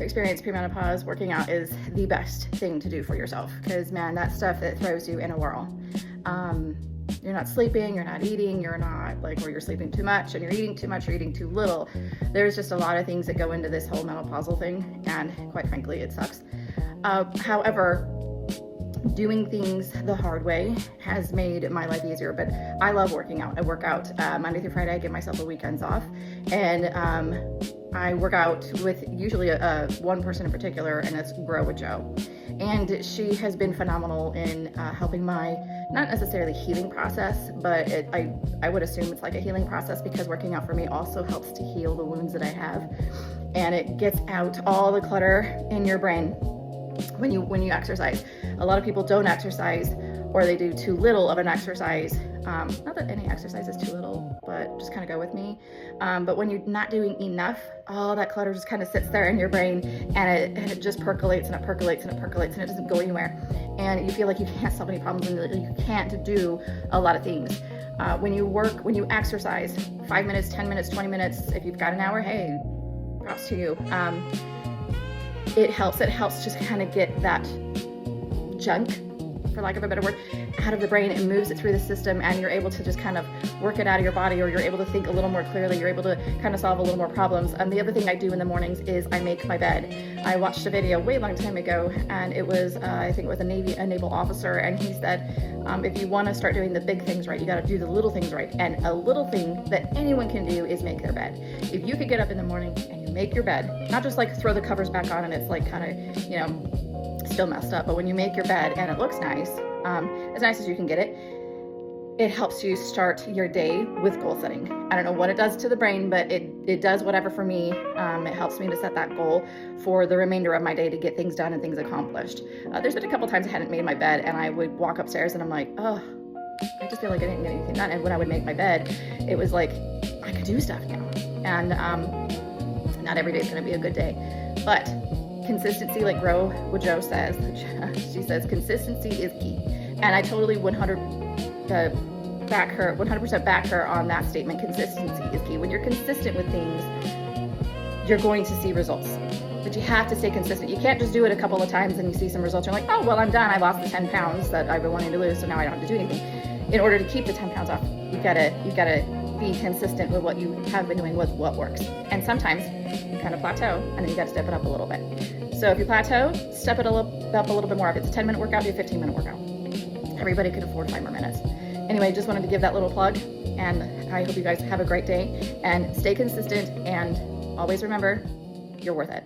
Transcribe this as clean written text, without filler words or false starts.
experienced premenopause, working out is the best thing to do for yourself, because man, that stuff that throws you in a whirl. You're not sleeping, you're not eating, you're not like, or you're sleeping too much and you're eating too much, you're eating too little. There's just a lot of things that go into this whole menopausal thing, and quite frankly, it sucks. However, doing things the hard way has made my life easier. But I love working out. I work out Monday through Friday. I give myself the weekends off, and I work out with usually one person in particular, and it's Grow with Joe. And she has been phenomenal in helping my, not necessarily healing process, but I would assume it's like a healing process, because working out for me also helps to heal the wounds that I have, and it gets out all the clutter in your brain when you exercise. A lot of people don't exercise, or they do too little of an exercise. Not that any exercise is too little, but just kind of go with me. But when you're not doing enough, all that clutter just kind of sits there in your brain, and it just percolates and it percolates and it percolates, and it doesn't go anywhere. And you feel like you can't solve any problems, and you can't do a lot of things. When you exercise, 5 minutes, 10 minutes, 20 minutes, if you've got an hour, hey, props to you. It helps just kind of get that junk, for lack of a better word, out of the brain. It moves it through the system, and you're able to just kind of work it out of your body, or you're able to think a little more clearly. You're able to kind of solve a little more problems. The other thing I do in the mornings is I make my bed. I watched a video way long time ago, and it was, I think it was a naval officer, and he said, if you want to start doing the big things right, you got to do the little things right. And a little thing that anyone can do is make their bed. If you could get up in the morning and you make your bed, not just like throw the covers back on and it's like kind of, still messed up, but when you make your bed and it looks nice, as nice as you can get it, it helps you start your day with goal setting. I don't know what it does to the brain, but it does whatever for me. It helps me to set that goal for the remainder of my day, to get things done and things accomplished. There's been a couple times I hadn't made my bed, and I would walk upstairs and I'm like, oh, I just feel like I didn't get anything done. And when I would make my bed, it was like, I could do stuff now. And not every day is going to be a good day, but consistency, like Grow with Joe says, she says consistency is key. And I totally 100% back her on that statement. Consistency is key. When you're consistent with things, you're going to see results. But you have to stay consistent. You can't just do it a couple of times and you see some results. You're like, oh, well, I'm done. I lost the 10 pounds that I've been wanting to lose, so now I don't have to do anything. In order to keep the 10 pounds off, you gotta be consistent with what you have been doing, with what works. And sometimes you kind of plateau, and then you gotta step it up a little bit. So if you plateau, step it up a little bit more. If it's a 10-minute workout, do a 15-minute workout. Everybody can afford 5 more minutes. Anyway, just wanted to give that little plug, and I hope you guys have a great day, and stay consistent, and always remember, you're worth it.